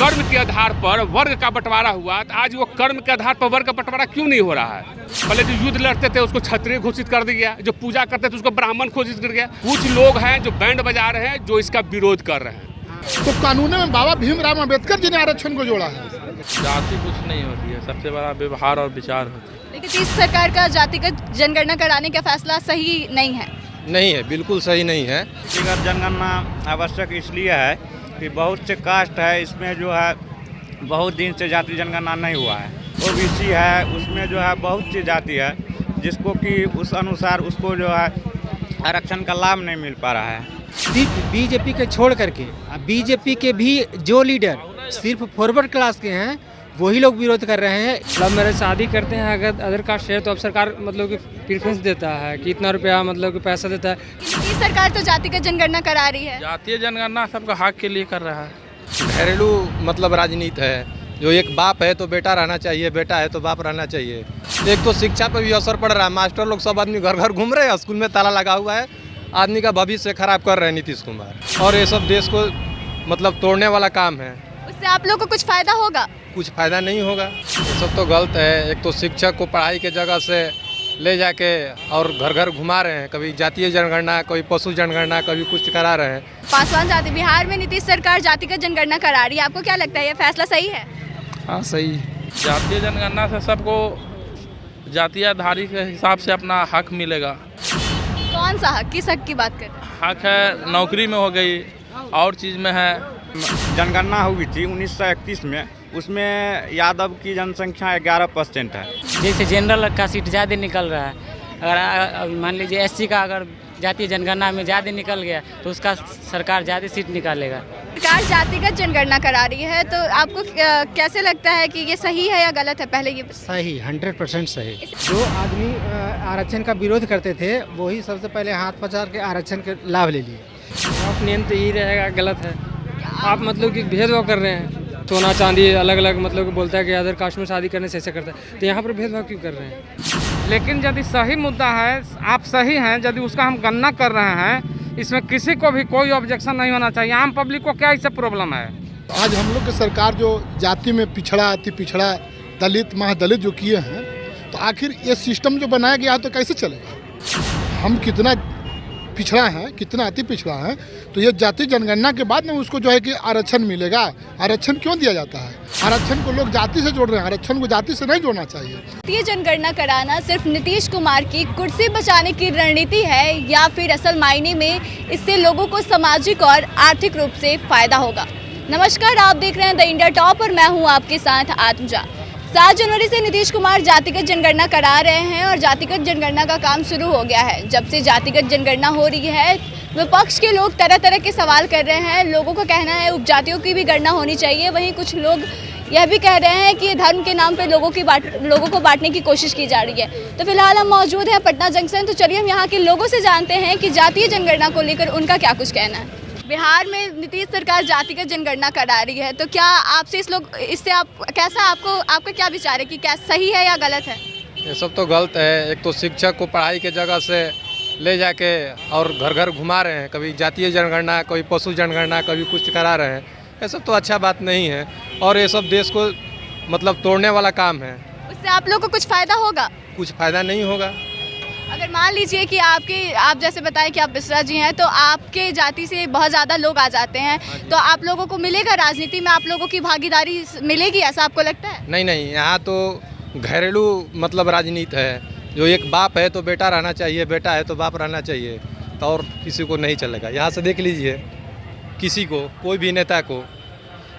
कर्म के आधार पर वर्ग का बंटवारा हुआ, तो आज वो कर्म के आधार पर वर्ग का बंटवारा क्यों नहीं हो रहा है? पहले जो युद्ध लड़ते थे उसको क्षत्रिय घोषित कर दिया, जो पूजा करते थे उसको ब्राह्मण घोषित कर दिया। कुछ लोग हैं जो बैंड बजा रहे हैं, जो इसका विरोध कर रहे हैं। तो कानून में बाबा भीमराव अम्बेडकर जी ने आरक्षण को जोड़ा है। जाति कुछ नहीं होती है, सबसे बड़ा व्यवहार और विचार होती है। लेकिन इस सरकार का जातिगत जनगणना कराने का फैसला सही नहीं है। नहीं है, बिल्कुल सही नहीं है। व्यक्तिगत जनगणना आवश्यक इसलिए है कि बहुत से कास्ट है, इसमें जो है बहुत दिन से जाति जनगणना नहीं हुआ है। ओबीसी है, उसमें जो है बहुत सी जाति है जिसको कि उस अनुसार उसको जो है आरक्षण का लाभ नहीं मिल पा रहा है। सिर्फ बीजेपी के छोड़ करके बीजेपी के भी जो लीडर सिर्फ फॉरवर्ड क्लास के हैं वही लोग विरोध कर रहे हैं। मतलब मेरे शादी करते हैं अगर अदर कास्ट है तो अब सरकार मतलब कि प्रेफरेंस देता है कि इतना रुपया मतलब कि पैसा देता है। ये सरकार तो जातिगत जनगणना करा रही है। जातीय जनगणना सबका हक के लिए कर रहा है। घरेलू मतलब राजनीति है, जो एक बाप है तो बेटा रहना चाहिए, बेटा है तो बाप रहना चाहिए। एक तो शिक्षा पर भी असर पड़ रहा है, मास्टर लोग सब आदमी घर घर घूम रहे हैं, स्कूल में ताला लगा हुआ है, आदमी का भविष्य खराब कर रहे हैं नीतीश कुमार। और ये सब देश को मतलब तोड़ने वाला काम है। उससे आप लोग को कुछ फायदा होगा? कुछ फायदा नहीं होगा। ये सब तो गलत है। एक तो शिक्षक को पढ़ाई के जगह से ले जाके और घर घर घुमा रहे हैं, कभी जातीय जनगणना, कभी पशु जनगणना, कभी कुछ करा रहे हैं। पासवान जाति बिहार में नीतीश सरकार जातिगत जनगणना करा रही है, आपको क्या लगता है ये फैसला सही है? हाँ सही। जातीय जनगणना से सबको जातीय आधारित के हिसाब से अपना हक मिलेगा। कौन सा हक, किस हक की बात कर रहे हैं? हक है नौकरी में हो गई, और चीज़ में है। जनगणना हुई थी 1931 में, उसमें यादव की जनसंख्या 11% है। जैसे जनरल का सीट ज़्यादा निकल रहा है, अगर मान लीजिए एससी का अगर जातीय जनगणना में ज़्यादा निकल गया तो उसका सरकार ज़्यादा सीट निकालेगा। सरकार जातिगत जनगणना करा रही है, तो आपको कैसे लगता है कि ये सही है या गलत है? पहले ये सही, 100% सही। जो आदमी आरक्षण का विरोध करते थे वही सबसे पहले हाथ पछाड़ के आरक्षण के लाभ ले लिए। आप नियम तो यही रहेगा, गलत है। आप मतलब कि भेदभाव कर रहे हैं, सोना चांदी अलग अलग मतलब कि बोलता है कि अदर कास्ट में शादी करने से ऐसे करता है, तो यहाँ पर भेदभाव क्यों कर रहे हैं? लेकिन यदि सही मुद्दा है, आप सही हैं, यदि उसका हम गणना कर रहे हैं, इसमें किसी को भी कोई ऑब्जेक्शन नहीं होना चाहिए। आम पब्लिक को क्या इससे प्रॉब्लम है? आज हम लोग की सरकार जो जाति में पिछड़ा, अति पिछड़ा, दलित, महादलित जो किए हैं, तो आखिर ये सिस्टम जो बनाया गया है तो कैसे चलेगा? हम कितना पिछड़ा है, कितना अति पिछड़ा है, तो ये जाति जनगणना के बाद में उसको जो है कि आरक्षण मिलेगा। आरक्षण क्यों दिया जाता है? आरक्षण को लोग जाति से जोड़ रहे हैं, आरक्षण को जाति से नहीं जोड़ना चाहिए। जातीय जनगणना कराना सिर्फ नीतीश कुमार की कुर्सी बचाने की रणनीति है या फिर असल मायने में इससे लोगों को सामाजिक और आर्थिक रूप से फायदा होगा? नमस्कार, आप देख रहे हैं द इंडिया टॉप और मैं हूँ आपके साथ आत्मजा। 7 जनवरी से नीतीश कुमार जातिगत जनगणना करा रहे हैं और जातिगत जनगणना का काम शुरू हो गया है। जब से जातिगत जनगणना हो रही है, विपक्ष के लोग तरह तरह के सवाल कर रहे हैं। लोगों का कहना है उपजातियों की भी गणना होनी चाहिए। वहीं कुछ लोग यह भी कह रहे हैं कि धर्म के नाम पर लोगों को बांटने की कोशिश की जा रही है। तो फिलहाल हम मौजूद हैं पटना जंक्शन, तो चलिए हम यहाँ के लोगों से जानते हैं कि जातीय जनगणना को लेकर उनका क्या कुछ कहना है। बिहार में नीतीश सरकार जातिगत जनगणना करा रही है, तो क्या आपसे इससे आप कैसा, आपका क्या विचार है कि क्या सही है या गलत है? ये सब तो गलत है। एक तो शिक्षक को पढ़ाई के जगह से ले जाके और घर घर घुमा रहे हैं, कभी जातीय जनगणना, कभी पशु जनगणना, कभी कुछ करा रहे हैं। ये सब तो अच्छा बात नहीं है और ये सब देश को मतलब तोड़ने वाला काम है। उससे आप लोग को कुछ फायदा होगा? कुछ फायदा नहीं होगा। अगर मान लीजिए कि आप जैसे बताएं कि आप बिसरा जी हैं, तो आपके जाति से बहुत ज़्यादा लोग आ जाते हैं, तो आप लोगों को मिलेगा, राजनीति में आप लोगों की भागीदारी मिलेगी, ऐसा आपको लगता है? नहीं, यहाँ तो घरेलू मतलब राजनीति है, जो एक बाप है तो बेटा रहना चाहिए, बेटा है तो बाप रहना चाहिए, तो और किसी को नहीं चलेगा। यहाँ से देख लीजिए, किसी को, कोई भी नेता को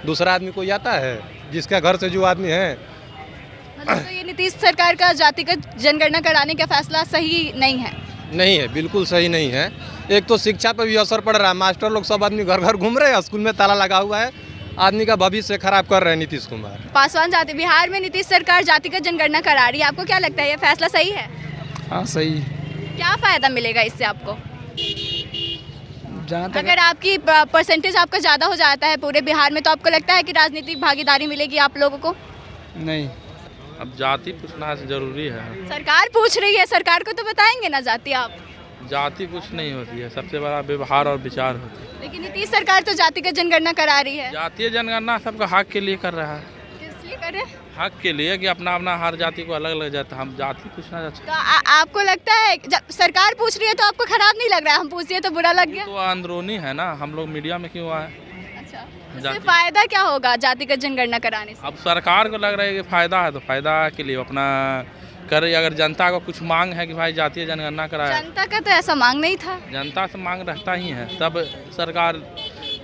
दूसरा आदमी कोई आता है, जिसका घर से जो आदमी है। तो ये नीतीश सरकार का जातिगत जनगणना कराने का फैसला सही नहीं है? नहीं है, बिल्कुल सही नहीं है। एक तो शिक्षा पर भी असर पड़ रहा है, मास्टर लोग सब आदमी घर घर घूम रहे हैं, स्कूल में ताला लगा हुआ है, आदमी का भविष्य खराब कर रहे हैं नीतीश कुमार। पासवान जाति बिहार में नीतीश सरकार जातिगत जनगणना करा रही है, आपको क्या लगता है ये फैसला सही है? हाँ सही। क्या फायदा मिलेगा इससे आपको? अगर आपकी परसेंटेज आपका ज़्यादा हो जाता है पूरे बिहार में, तो आपको लगता है कि राजनीतिक भागीदारी मिलेगी आप लोगों को? नहीं। अब जाति पूछना जरूरी है। सरकार पूछ रही है, सरकार को तो बताएंगे ना जाति आप। जाति कुछ नहीं होती है, सबसे बड़ा व्यवहार और विचार होती है। लेकिन नीतीश सरकार तो जातिगत जनगणना करा रही है। जातीय जनगणना सबका हक के लिए कर रहा है, किस लिए करे? हक के लिए कि अपना अपना हर जाति को अलग अलग जाता, हम जाति पूछना चाहते तो आपको लगता है जब सरकार पूछ रही है तो आपको खराब नहीं लग रहा है, हम पूछ रहे तो बुरा लग गया? तो अंदरूनी है ना, हम लोग मीडिया में क्यों आए? अच्छा, इससे फायदा क्या होगा जातिगत जनगणना कराने से? अब सरकार को लग रहा है कि फायदा है तो फायदा के लिए अपना करे। अगर जनता को कुछ मांग है कि भाई जातीय जनगणना कराए, जनता का तो ऐसा मांग नहीं था। जनता से मांग रहता ही है, तब सरकार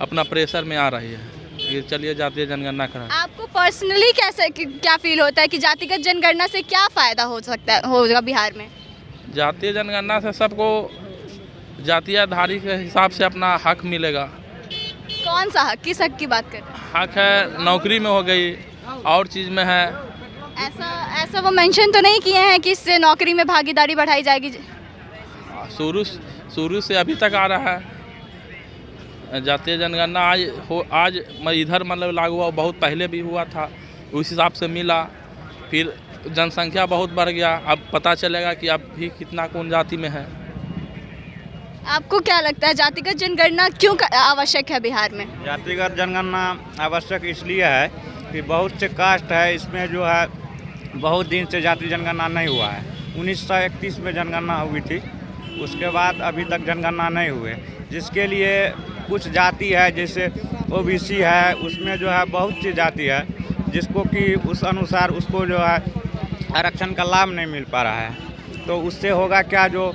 अपना प्रेशर में आ रही है कि चलिए जातीय जनगणना कराए। आपको पर्सनली कैसे क्या फील होता है कि जातिगत जनगणना से क्या फायदा हो सकता है होगा बिहार में? जातीय जनगणना से सबको जातीय आधारित के हिसाब से अपना हक मिलेगा। कौन सा हक, किस हक की बात कर रहे हैं? हक है नौकरी में हो गई, और चीज़ में है। ऐसा वो मेंशन तो नहीं किए हैं कि इससे नौकरी में भागीदारी बढ़ाई जाएगी? शुरू से अभी तक आ रहा है जातीय जनगणना। आज इधर मतलब लागू हुआ, बहुत पहले भी हुआ था, उस हिसाब से मिला, फिर जनसंख्या बहुत बढ़ गया, अब पता चलेगा कि अब भी कितना कौन जाति में है। आपको क्या लगता है जातिगत जनगणना क्यों आवश्यक है बिहार में? जातिगत जनगणना आवश्यक इसलिए है कि बहुत से कास्ट है, इसमें जो है बहुत दिन से जाति जनगणना नहीं हुआ है। 1931 में जनगणना हुई थी, उसके बाद अभी तक जनगणना नहीं हुए, जिसके लिए कुछ जाति है जैसे ओबीसी है, उसमें जो है बहुत सी जाति है जिसको कि उस अनुसार उसको जो है आरक्षण का लाभ नहीं मिल पा रहा है। तो उससे होगा क्या, जो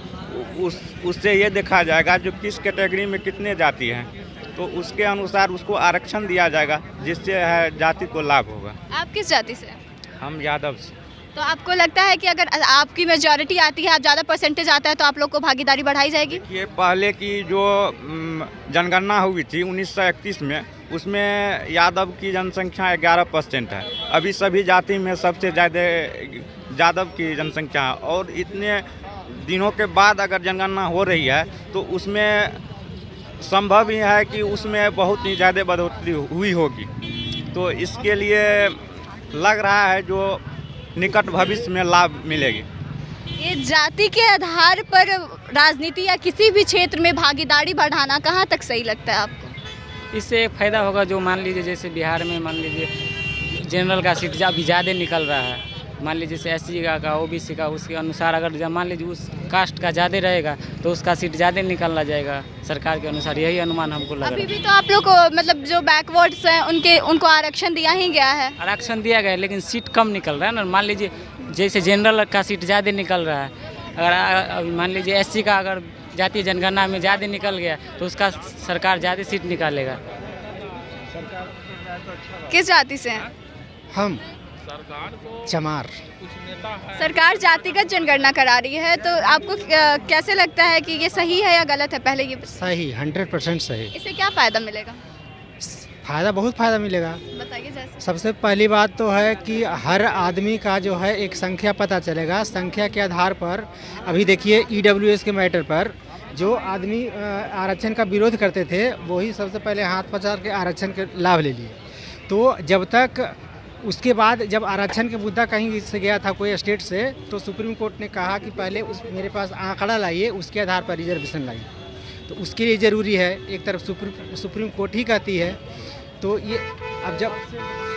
उससे ये देखा जाएगा जो किस कैटेगरी में कितने जाति हैं, तो उसके अनुसार उसको आरक्षण दिया जाएगा, जिससे है जाति को लाभ होगा। आप किस जाति से हैं? हम यादव से। तो आपको लगता है कि अगर आपकी मेजॉरिटी आती है, आप ज़्यादा परसेंटेज आता है, तो आप लोग को भागीदारी बढ़ाई जाएगी? ये पहले की जो जनगणना हुई थी 1931 में, उसमें यादव की जनसंख्या 11% है। अभी सभी जाति में सबसे ज़्यादा यादव की जनसंख्या है, और इतने दिनों के बाद अगर जनगणना हो रही है तो उसमें संभव ही है कि उसमें बहुत ही ज़्यादा बढ़ोतरी हुई होगी। तो इसके लिए लग रहा है जो निकट भविष्य में लाभ मिलेगी। ये जाति के आधार पर राजनीति या किसी भी क्षेत्र में भागीदारी बढ़ाना कहाँ तक सही लगता है आपको? इससे एक फ़ायदा होगा, जो मान लीजिए जैसे बिहार में मान लीजिए जनरल का सीट अभी ज़्यादा निकल रहा है, मान लीजिए जैसे एससी का ओबीसी का, उसके अनुसार अगर मान लीजिए उस कास्ट का ज़्यादा रहेगा तो उसका सीट ज़्यादा निकलना जाएगा सरकार के अनुसार, यही अनुमान हमको लग रहा है। अभी भी तो आप लोग को मतलब जो बैकवर्ड्स हैं उनको आरक्षण दिया ही गया है। आरक्षण दिया गया है, लेकिन सीट कम निकल रहा है ना। मान लीजिए जैसे जनरल का सीट ज़्यादा निकल रहा है, अगर मान लीजिए एससी का अगर जातीय जनगणना में ज़्यादा निकल गया तो उसका सरकार ज़्यादा सीट निकालेगा। किस जाति से हैं? हम चमार। सरकार जातिगत जनगणना करा रही है, तो आपको कैसे लगता है कि ये सही है या गलत है? पहले ये सही, 100% सही। इससे क्या फ़ायदा मिलेगा? फ़ायदा, बहुत फ़ायदा मिलेगा। बताइए जैसे। सबसे पहली बात तो है कि हर आदमी का जो है एक संख्या पता चलेगा। संख्या के आधार पर अभी देखिए EWS के मैटर पर जो आदमी आरक्षण का विरोध करते थे, वही सबसे पहले हाथ पसार के आरक्षण के लाभ ले लिए। तो जब तक उसके बाद जब आरक्षण के मुद्दा कहीं से गया था कोई स्टेट से, तो सुप्रीम कोर्ट ने कहा कि पहले मेरे पास आंकड़ा लाइए, उसके आधार पर रिजर्वेशन लाइए। तो उसके लिए ज़रूरी है, एक तरफ सुप्रीम कोर्ट ही कहती है, तो ये अब जब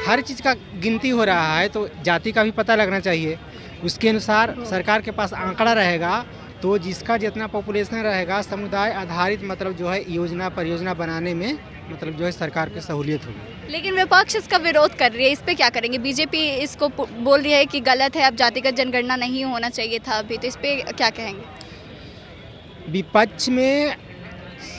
हर चीज़ का गिनती हो रहा है तो जाति का भी पता लगना चाहिए। उसके अनुसार सरकार के पास आंकड़ा रहेगा, तो जिसका जितना पॉपुलेशन रहेगा, समुदाय आधारित मतलब जो है योजना परियोजना बनाने में मतलब जो है सरकार की सहूलियत होगी। लेकिन विपक्ष इसका विरोध कर रही है, इस पे क्या करेंगे? बीजेपी इसको बोल रही है कि गलत है, अब जातिगत जनगणना नहीं होना चाहिए था अभी, तो इस पे क्या कहेंगे? विपक्ष में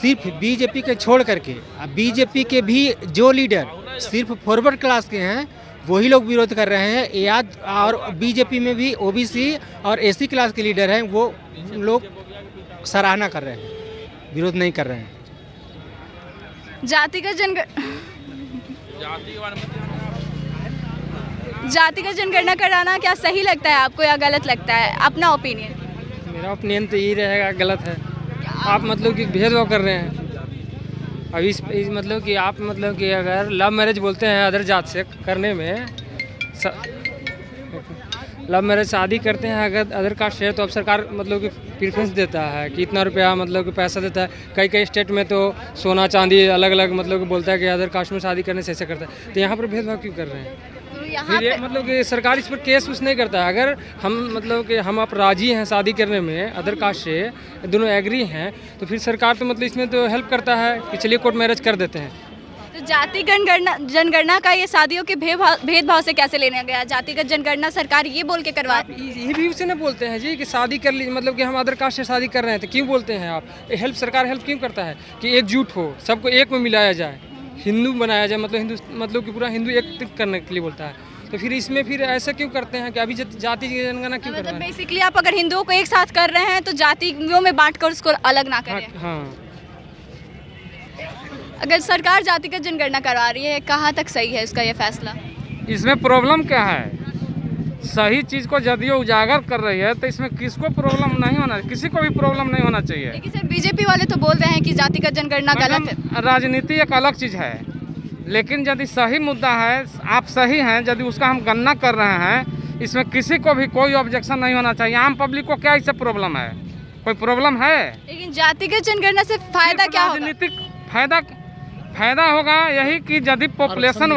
सिर्फ बीजेपी के छोड़ करके, अब बीजेपी के भी जो लीडर सिर्फ फॉरवर्ड क्लास के हैं वही लोग विरोध कर रहे हैं, याद। और बीजेपी में भी ओबीसी और एससी क्लास के लीडर हैं, वो लोग सराहना कर रहे हैं, विरोध नहीं कर रहे हैं। जातिगत जनगणना कराना क्या सही लगता है आपको या गलत लगता है? अपना ओपिनियन। मेरा ओपिनियन तो यही रहेगा गलत है। आप मतलब कि भेदभाव कर रहे हैं। अब इस मतलब कि आप मतलब कि अगर लव मैरिज बोलते हैं अदर जात से करने में लव मैरिज शादी करते हैं अगर अदर कास्ट है तो अब सरकार मतलब कि प्रेफरेंस देता है कि इतना रुपया मतलब कि पैसा देता है। कई स्टेट में तो सोना चांदी अलग अलग मतलब कि बोलता है कि अदर कास्ट में शादी करने से ऐसा करता है, तो यहाँ पर भेदभाव क्यों कर रहे हैं? तो यहाँ फिर ये पे मतलब कि सरकार इस पर केस उस नहीं करता है। अगर हम मतलब कि हम आप राजी हैं शादी करने में अदर कास्ट से, दोनों एग्री हैं, तो फिर सरकार तो मतलब इसमें तो हेल्प करता है कि चलिए कोर्ट मैरिज कर देते हैं। तो जातिगत जनगणना का ये शादियों के भेदभाव से कैसे लेने गया? जातिगत जनगणना सरकार ये बोल के करवा ये भी उसे ना बोलते हैं जी कि शादी कर ली मतलब कि हम अदर कास्ट से शादी कर रहे हैं, तो क्यों बोलते हैं आप? हेल्प सरकार हेल्प क्यों करता है कि एकजुट हो, सबको एक में मिलाया जाए, हिंदू बनाया जाए, मतलब हिंदू मतलब कि पूरा हिंदू एक करने के लिए बोलता है। तो फिर इसमें फिर ऐसा क्यों करते हैं कि अभी जाति की जनगणना क्यों कर रहे हैं? बेसिकली आप अगर हिंदुओं को एक साथ कर रहे हैं तो जातियों में बांटकर उसको अलग ना करें। हाँ, अगर सरकार जातिगत जनगणना करवा रही है, कहाँ तक सही है इसका ये फैसला? इसमें प्रॉब्लम क्या है? सही चीज़ को जदयू उजागर कर रही है तो इसमें किसको प्रॉब्लम नहीं होना, किसी को भी प्रॉब्लम नहीं होना चाहिए। लेकिन सर बीजेपी वाले तो बोल रहे हैं कि जातिगत जनगणना गलत है। राजनीति एक अलग चीज़ है, लेकिन यदि सही मुद्दा है, आप सही हैं, यदि उसका हम गणना कर रहे हैं, इसमें किसी को भी कोई ऑब्जेक्शन नहीं होना चाहिए। आम पब्लिक को क्या इससे प्रॉब्लम है? कोई प्रॉब्लम है? लेकिन जातिगत जनगणना से फायदा क्या होगा? राजनीतिक फायदा होगा यही कि यदि पॉपुलेशन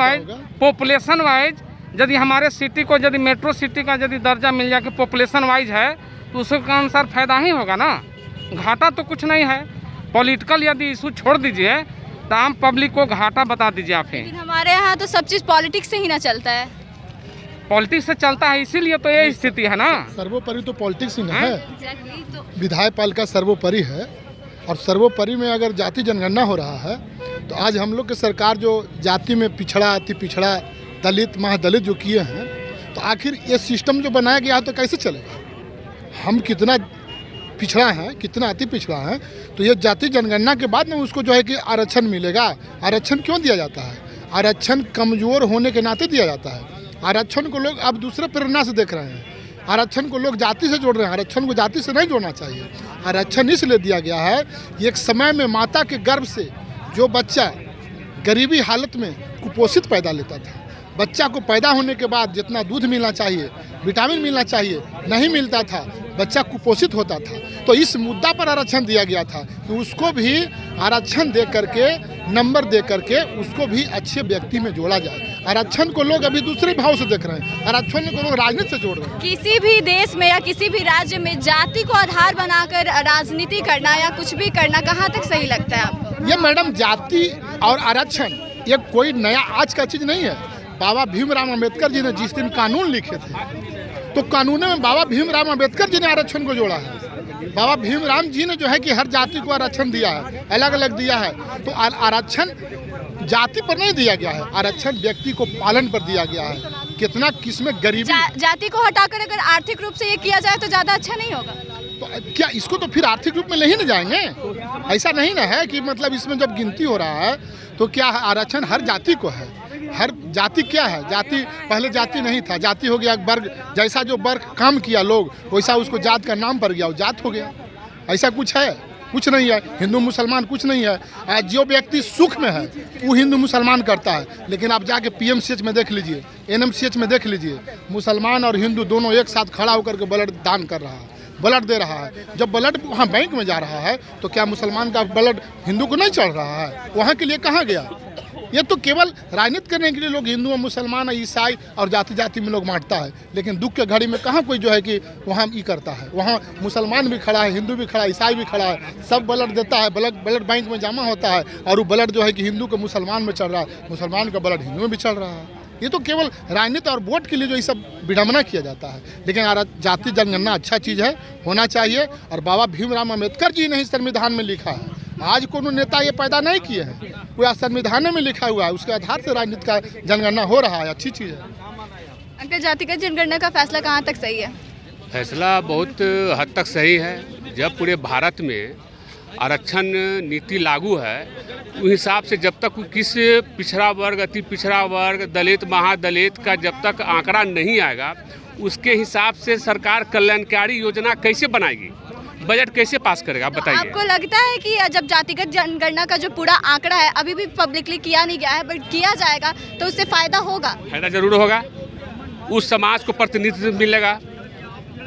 वाइज यदि हमारे सिटी को यदि मेट्रो सिटी का यदि दर्जा मिल जाए कि पॉपुलेशन वाइज है तो उसके अनुसार फायदा ही होगा ना, घाटा तो कुछ नहीं है। पॉलिटिकल यदि इशू छोड़ दीजिए तो आम पब्लिक को घाटा बता दीजिए आप। लेकिन हमारे यहाँ तो सब चीज़ पॉलिटिक्स से ही ना चलता है। पॉलिटिक्स से चलता है, इसीलिए तो ये स्थिति है ना। सर्वोपरि तो पॉलिटिक्स ही ना है, तो विधायक पालिका सर्वोपरि है। और सर्वोपरि में अगर जाति जनगणना हो रहा है तो आज हम लोग की सरकार जो जाति में पिछड़ा, अति पिछड़ा, दलित, महादलित जो किए हैं, तो आखिर ये सिस्टम जो बनाया गया है तो कैसे चलेगा? हम कितना पिछड़ा है, कितना अति पिछड़ा है, तो ये जाति जनगणना के बाद में उसको जो है कि आरक्षण मिलेगा। आरक्षण क्यों दिया जाता है? आरक्षण कमज़ोर होने के नाते दिया जाता है। आरक्षण को लोग अब दूसरे प्रेरणा से देख रहे हैं। आरक्षण को लोग जाति से जोड़ रहे हैं। आरक्षण को जाति से नहीं जोड़ना चाहिए। आरक्षण इसलिए दिया गया है कि एक समय में माता के गर्भ से जो बच्चा गरीबी हालत में कुपोषित पैदा लेता था, बच्चा को पैदा होने के बाद जितना दूध मिलना चाहिए, विटामिन मिलना चाहिए, नहीं मिलता था, बच्चा कुपोषित होता था। तो इस मुद्दा पर आरक्षण दिया गया था कि उसको भी आरक्षण दे करके, नंबर दे करके उसको भी अच्छे व्यक्ति में जोड़ा जाए। आरक्षण को लोग अभी दूसरे भाव से देख रहे हैं, आरक्षण को लोग राजनीति से जोड़ रहे हैं। किसी भी देश में या किसी भी राज्य में जाति को आधार बनाकर राजनीति करना या कुछ भी करना कहाँ तक सही लगता है आपको? ये मैडम जाति और आरक्षण ये कोई नया आज का चीज़ नहीं है। बाबा भीमराव अंबेडकर जी ने जिस दिन कानून लिखे थे तो कानून में बाबा भीमराव अंबेडकर जी ने आरक्षण को जोड़ा है। बाबा भीमराव जी ने जो है कि हर जाति को आरक्षण दिया है, अलग अलग दिया है। तो आरक्षण जाति पर नहीं दिया गया है, आरक्षण व्यक्ति को पालन पर दिया गया है। कितना किसमें गरीबी जाति को हटाकर अगर आर्थिक रूप से ये किया जाए तो ज़्यादा अच्छा नहीं होगा? तो क्या इसको तो फिर आर्थिक रूप में ले ही न जाएंगे? ऐसा नहीं ना है कि मतलब इसमें जब गिनती हो रहा है तो क्या आरक्षण हर जाति को है? हर जाति क्या है? जाति पहले जाति नहीं था, जाति हो गया वर्ग। जैसा जो वर्ग काम किया लोग वैसा उसको जात का नाम पड़ गया, वो जात हो गया। ऐसा कुछ है? कुछ नहीं है। हिंदू मुसलमान कुछ नहीं है। आज जो व्यक्ति सुख में है वो हिंदू मुसलमान करता है, लेकिन आप जाके PMCH में देख लीजिए, NMCH में देख लीजिए, मुसलमान और हिंदू दोनों एक साथ खड़ा होकर के ब्लड दान कर रहा है, ब्लड दे रहा है। जब ब्लड वहाँ बैंक में जा रहा है तो क्या मुसलमान का ब्लड हिंदू को नहीं चढ़ रहा है? वहाँ के लिए कहाँ गया? ये तो केवल राजनीति करने के लिए लोग हिंदू और मुसलमान, ईसाई और जाति जाति में लोग बांटता है, लेकिन दुख के घड़ी में कहाँ कोई जो है कि वहाँ ये करता है। वहाँ मुसलमान भी खड़ा है, हिंदू भी खड़ा है, ईसाई भी खड़ा है, सब ब्लड देता है, ब्लड बैंक में जमा होता है और वो ब्लड जो है कि हिंदू को मुसलमान में चल रहा है, मुसलमान का ब्लड हिंदू में भी चल रहा है। ये तो केवल राजनीति और वोट के लिए जो ये सब विडम्बना किया जाता है। लेकिन जाति जनगणना अच्छा चीज़ है, होना चाहिए। और बाबा भीमराव अंबेडकर जी ने ही संविधान में लिखा है। आज कोनो नेता ये पैदा नहीं किए हैं, पूरा संविधान में लिखा हुआ है, उसके आधार से राजनीति का जनगणना हो रहा है, अच्छी चीज़ है। अंकल, जातिगत जनगणना का फैसला कहाँ तक सही है? फैसला बहुत हद तक सही है। जब पूरे भारत में आरक्षण नीति लागू है उस हिसाब से जब तक किस पिछड़ा वर्ग, अति पिछड़ा वर्ग, दलित, महादलित का जब तक आंकड़ा नहीं आएगा उसके हिसाब से सरकार कल्याणकारी योजना कैसे बनाएगी, बजट कैसे पास करेगा, आप बताइए। आपको लगता है कि जब जातिगत जनगणना का जो पूरा आंकड़ा है अभी भी पब्लिकली किया नहीं गया है, बट किया जाएगा तो उससे फायदा होगा? फायदा जरूर होगा। उस समाज को प्रतिनिधित्व मिलेगा,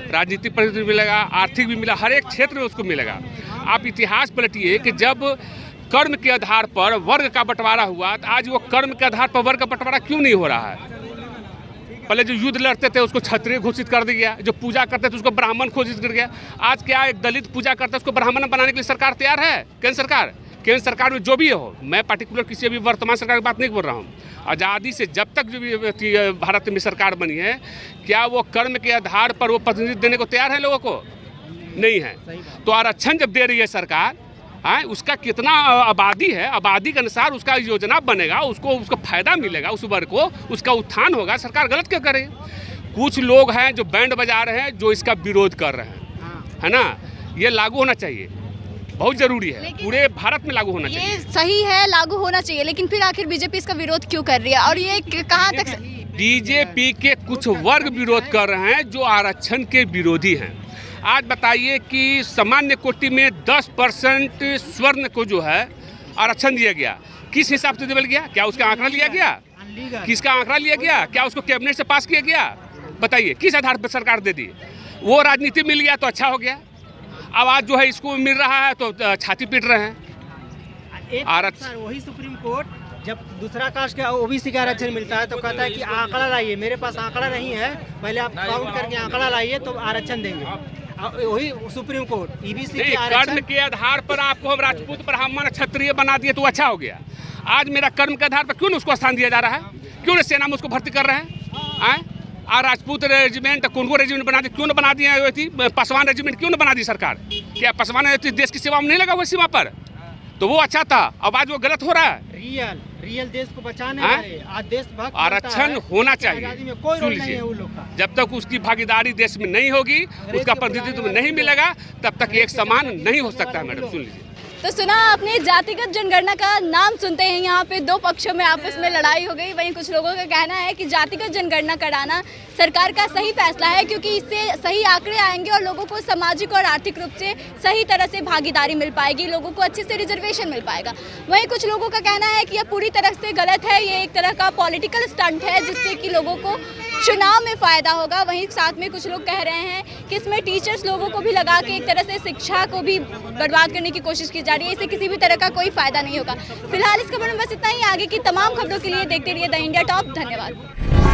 राजनीतिक प्रतिनिधित्व मिलेगा, आर्थिक भी मिलेगा, हर एक क्षेत्र में उसको मिलेगा। आप इतिहास पलटिए कि जब कर्म के आधार पर वर्ग का बंटवारा हुआ, तो आज वो कर्म के आधार पर वर्ग का बंटवारा क्यों नहीं हो रहा है? पहले जो युद्ध लड़ते थे उसको क्षत्रिय घोषित कर दिया, जो पूजा करते थे उसको ब्राह्मण घोषित कर दिया। आज क्या एक दलित पूजा करता है उसको ब्राह्मण बनाने के लिए सरकार तैयार है? केंद्र सरकार में जो भी हो, मैं पार्टिकुलर किसी भी वर्तमान सरकार की बात नहीं बोल रहा हूँ, आज़ादी से जब तक जो भी भारत में सरकार बनी है, क्या वो कर्म के आधार पर वो प्रतिनिधित्व देने को तैयार है? लोगों को नहीं है। तो आरक्षण जब दे रही है सरकार, उसका कितना आबादी है, आबादी के अनुसार उसका योजना बनेगा, उसको फायदा मिलेगा, उस वर्ग को उसका उत्थान होगा। सरकार गलत क्यों करे? कुछ लोग हैं जो बैंड बजा रहे हैं, जो इसका विरोध कर रहे हैं, है ना? ये लागू होना चाहिए, बहुत जरूरी है, पूरे भारत में लागू होना चाहिए। ये सही है, लागू होना चाहिए, लेकिन फिर आखिर बीजेपी इसका विरोध क्यों कर रही है? और ये कहाँ तक? बीजेपी के कुछ वर्ग विरोध कर रहे हैं जो आरक्षण के विरोधी हैं। आज बताइए कि सामान्य कोटि में 10% स्वर्ण को जो है आरक्षण दिया गया, किस हिसाब से दिया गया? क्या उसका आंकड़ा लिया गया? किसका आंकड़ा लिया गया? क्या उसको कैबिनेट से पास किया गया? बताइए किस आधार पर सरकार दे दी? वो राजनीति मिल गया तो अच्छा हो गया। अब आज जो है इसको मिल रहा है तो छाती पीट रहे हैं। आरक्षण वही सुप्रीम कोर्ट जब दूसरा कास्ट का ओबीसी का आरक्षण मिलता है तो कहता है कि आंकड़ा लाइए, मेरे पास आंकड़ा नहीं है, पहले आप काउंट करके आंकड़ा लाइए तो आरक्षण देंगे। वही सुप्रीम कोर्ट ईबीसी के कर्म के आधार पर आपको हम राजपूत ब्राह्मण क्षत्रिय बना दिए तो अच्छा हो गया। आज मेरा कर्म के आधार पर क्यों उसको स्थान दिया जा रहा है? क्यों सेना में उसको भर्ती कर रहे हैं? और राजपूत रेजिमेंट कोनको रेजिमेंट बना दी, क्यों न बना दिया? पासवान रेजिमेंट क्यों न बना दी सरकार? क्या पासवान देश की सेवा में नहीं लगा वो सीमा पर? तो वो अच्छा था, अब आज वो गलत हो रहा है। रियल देश को बचाने वाले आज देशभक्त आरक्षण होना चाहिए। सुन लीजिए, जब तक उसकी भागीदारी देश में नहीं होगी, उसका प्रतिनिधित्व नहीं मिलेगा, तब तक एक समान नहीं हो सकता है। मैडम सुन लीजिए, तो सुना आपने, जातिगत जनगणना का नाम सुनते हैं यहाँ पे दो पक्षों में आपस में लड़ाई हो गई। वहीं कुछ लोगों का कहना है कि जातिगत जनगणना कराना सरकार का सही फैसला है, क्योंकि इससे सही आंकड़े आएंगे और लोगों को सामाजिक और आर्थिक रूप से सही तरह से भागीदारी मिल पाएगी, लोगों को अच्छे से रिजर्वेशन मिल पाएगा। वहीं कुछ लोगों का कहना है कि यह पूरी तरह से गलत है, ये एक तरह का पॉलिटिकल स्टंट है जिससे कि लोगों को चुनाव में फ़ायदा होगा। वहीं साथ में कुछ लोग कह रहे हैं कि इसमें टीचर्स लोगों को भी लगा के एक तरह से शिक्षा को भी बर्बाद करने की कोशिश की जा रही है, इससे किसी भी तरह का कोई फ़ायदा नहीं होगा। फिलहाल इस खबर में बस इतना ही। आगे की तमाम खबरों के लिए देखते रहिए द इंडिया टॉप। धन्यवाद।